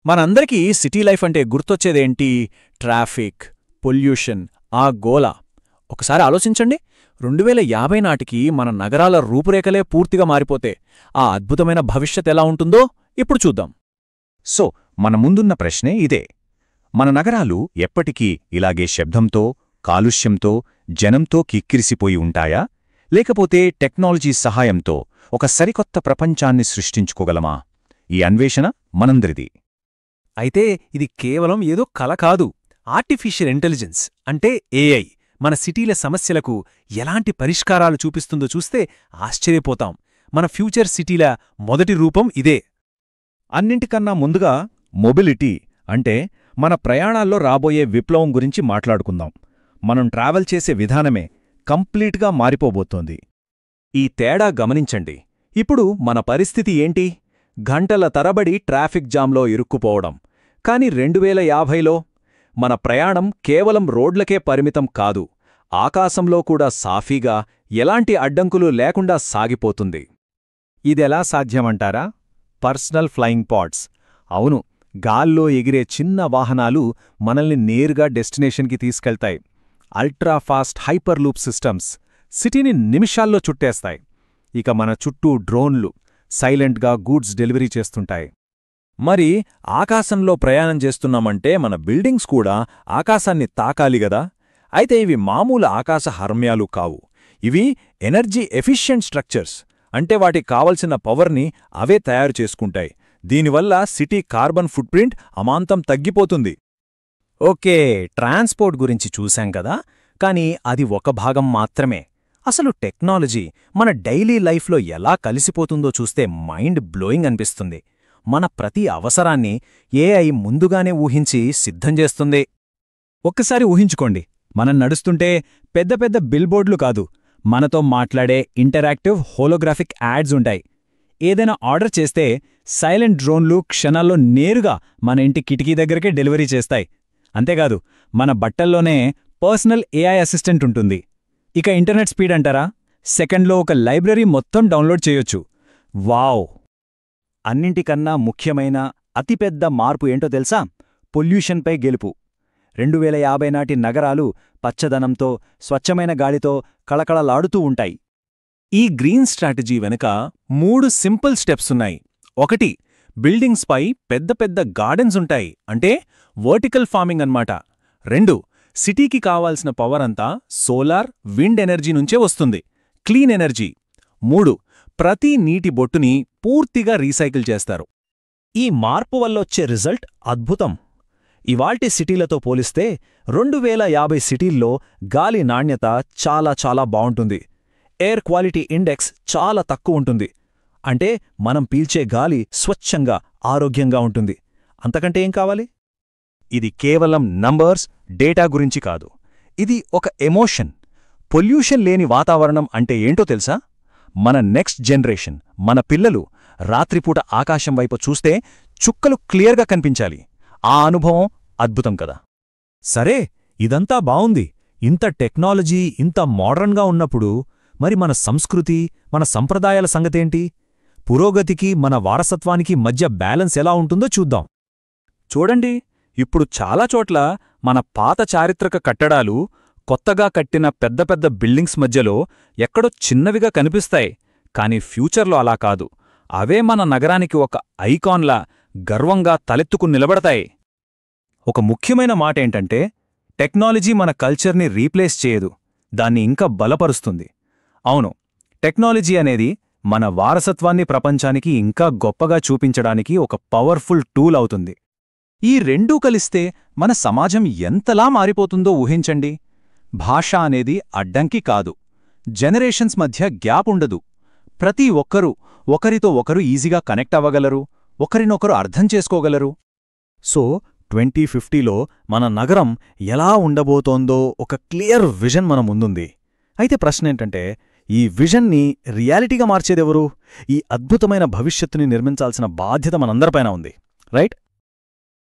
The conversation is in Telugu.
మనందరికీ సిటీ లైఫ్ అంటే గుర్తొచ్చేదేంటి? ట్రాఫిక్, పొల్యూషన్, ఆ గోల. ఒకసారి ఆలోచించండి, 2050 నాటికి మన నగరాల రూపురేఖలే పూర్తిగా మారిపోతే ఆ అద్భుతమైన భవిష్యత్ ఎలా ఉంటుందో ఇప్పుడు చూద్దాం. సో మన ముందున్న ప్రశ్నే ఇదే. మన నగరాలు ఎప్పటికీ ఇలాగే శబ్దంతో, కాలుష్యంతో, జనంతో కిక్కిరిసిపోయి ఉంటాయా? లేకపోతే టెక్నాలజీ సహాయంతో ఒక సరికొత్త ప్రపంచాన్ని సృష్టించుకోగలమా? ఈ అన్వేషణ మనందరిది. అయితే ఇది కేవలం ఏదో కల కాదు. ఆర్టిఫిషియల్ ఇంటెలిజెన్స్ అంటే ఏఐ మన సిటీల సమస్యలకు ఎలాంటి పరిష్కారాలు చూపిస్తుందో చూస్తే ఆశ్చర్యపోతాం. మన ఫ్యూచర్ సిటీల మొదటి రూపం ఇదే. అన్నింటికన్నా ముందుగా మొబిలిటీ అంటే మన ప్రయాణాల్లో రాబోయే విప్లవం గురించి మాట్లాడుకుందాం. మనం ట్రావెల్ చేసే విధానమే కంప్లీట్గా మారిపోబోతోంది. ఈ తేడా గమనించండి. ఇప్పుడు మన పరిస్థితి ఏంటి? గంటల తరబడి ట్రాఫిక్ జామ్లో ఇరుక్కుపోవడం. కాని 2050లో మన ప్రయాణం కేవలం రోడ్లకే పరిమితం కాదు, ఆకాశంలో కూడా సాఫీగా, ఎలాంటి అడ్డంకులు లేకుండా సాగిపోతుంది. ఇదెలా సాధ్యమంటారా? Personal flying pads. అవును, గాల్లో ఎగిరే చిన్న వాహనాలు మనల్ని నేరుగా డెస్టినేషన్కి తీసుకెళ్తాయి. అల్ట్రాఫాస్ట్ హైపర్లూప్ సిస్టమ్స్ సిటీని నిమిషాల్లో చుట్టేస్తాయి. ఇక మన చుట్టూ డ్రోన్లు సైలెంట్గా గూడ్స్ డెలివరీ చేస్తుంటాయి. మరి ఆకాశంలో ప్రయాణం చేస్తున్నామంటే మన బిల్డింగ్స్ కూడా ఆకాశాన్ని తాకాలి గదా? అయితే ఇవి మామూలు ఆకాశ హర్మ్యాలు కావు. ఇవి ఎనర్జీ ఎఫిషియెంట్ స్ట్రక్చర్స్. అంటే వాటికి కావలసిన పవర్ని అవే తయారు చేసుకుంటాయి. దీనివల్ల సిటీ కార్బన్ ఫుట్ప్రింట్ అమాంతం తగ్గిపోతుంది. ఓకే, ట్రాన్స్పోర్ట్ గురించి చూశాం కదా, కానీ అది ఒక భాగం మాత్రమే. అసలు టెక్నాలజీ మన డైలీ లైఫ్లో ఎలా కలిసిపోతుందో చూస్తే మైండ్ బ్లోయింగ్ అనిపిస్తుంది. మన ప్రతి అవసరాన్ని ఏఐ ముందుగానే ఊహించి సిద్ధం చేస్తుంది. ఒక్కసారి ఊహించుకోండి, మనం నడుస్తుంటే పెద్ద పెద్ద బిల్బోర్డ్లు కాదు, మనతో మాట్లాడే ఇంటరాక్టివ్ హోలోగ్రాఫిక్ యాడ్స్ ఉంటాయి. ఏదైనా ఆర్డర్ చేస్తే సైలెంట్ డ్రోన్లు క్షణాల్లో నేరుగా మన ఇంటి కిటికీ దగ్గరకే డెలివరీ చేస్తాయి. అంతేకాదు, మన బట్టల్లోనే పర్సనల్ ఏఐ అసిస్టెంట్ ఉంటుంది. ఇక ఇంటర్నెట్ స్పీడ్ అంటారా? సెకండ్లో ఒక లైబ్రరీ మొత్తం డౌన్లోడ్ చేయొచ్చు. వావ్! అన్నింటికన్నా ముఖ్యమైన అతిపెద్ద మార్పు ఏంటో తెలుసా? పొల్యూషన్పై గెలుపు. 2050 నాటి నగరాలు పచ్చదనంతో, స్వచ్ఛమైన గాలితో కళకళలాడుతూ ఉంటాయి. ఈ గ్రీన్ స్ట్రాటజీ వెనుక 3 సింపుల్ స్టెప్స్ ఉన్నాయి. 1. బిల్డింగ్స్పై పెద్ద పెద్ద గార్డెన్స్ ఉంటాయి, అంటే వర్టికల్ ఫార్మింగ్ అన్నమాట. 2. సిటీకి కావాల్సిన పవర్ అంతా సోలార్, విండ్ ఎనర్జీ నుంచే వస్తుంది, క్లీన్ ఎనర్జీ. 3. ప్రతి నీటి బొట్టుని పూర్తిగా రీసైకిల్ చేస్తారు. ఈ మార్పు వల్లొచ్చే రిజల్ట్ అద్భుతం. ఇవాల్టి సిటీలతో పోలిస్తే 2050 సిటీల్లో గాలి నాణ్యత చాలా చాలా బావుంటుంది. ఎయిర్ క్వాలిటీ ఇండెక్స్ చాలా తక్కువ ఉంటుంది. అంటే మనం పీల్చే గాలి స్వచ్ఛంగా, ఆరోగ్యంగా ఉంటుంది. అంతకంటే ఏం కావాలి? ఇది కేవలం నంబర్స్, డేటా గురించి కాదు. ఇది ఒక ఎమోషన్. పొల్యూషన్ లేని వాతావరణం అంటే ఏంటో తెలుసా? మన నెక్స్ట్ జనరేషన్, మన పిల్లలు రాత్రిపూట ఆకాశం వైపు చూస్తే చుక్కలు క్లియర్గా కనిపించాలి. ఆ అనుభవం అద్భుతం కదా. సరే, ఇదంతా బావుంది. ఇంత టెక్నాలజీ, ఇంత మోడర్న్గా ఉన్నప్పుడు మరి మన సంస్కృతి, మన సంప్రదాయాల సంగతేంటి? పురోగతికి, మన వారసత్వానికి మధ్య బ్యాలెన్స్ ఎలా ఉంటుందో చూద్దాం. చూడండి, ఇప్పుడు చాలా చోట్ల మన పాత చారిత్రక కట్టడాలు కొత్తగా కట్టిన పెద్ద పెద్ద బిల్డింగ్స్ మధ్యలో ఎక్కడో చిన్నవిగా కనిపిస్తాయి. కాని ఫ్యూచర్లో అలా కాదు. అవే మన నగరానికి ఒక ఐకాన్లా గర్వంగా తలెత్తుకు నిలబడతాయి. ఒక ముఖ్యమైన మాటేంటంటే, టెక్నాలజీ మన కల్చర్ని రీప్లేస్ చేయదు, దాన్ని ఇంకా బలపరుస్తుంది. అవును, టెక్నాలజీ అనేది మన వారసత్వాన్ని ప్రపంచానికి ఇంకా గొప్పగా చూపించడానికి ఒక పవర్ఫుల్ టూల్ అవుతుంది. ఈ రెండూ కలిస్తే మన సమాజం ఎంతలా మారిపోతుందో ఊహించండి. భాష అనేది అడ్డంకి కాదు. జనరేషన్స్ మధ్య గ్యాప్ ఉండదు. ప్రతి ఒక్కరూ ఒకరితో ఒకరు ఈజీగా కనెక్ట్ అవ్వగలరు, ఒకరినొకరు అర్థం చేసుకోగలరు. సో 2050లో మన నగరం ఎలా ఉండబోతోందో ఒక క్లియర్ విజన్ మన ముందుంది. అయితే ప్రశ్నేంటంటే, ఈ విజన్ని రియాలిటీగా మార్చేదెవరు? ఈ అద్భుతమైన భవిష్యత్తుని నిర్మించాల్సిన బాధ్యత మనందరిపైన ఉంది, రైట్?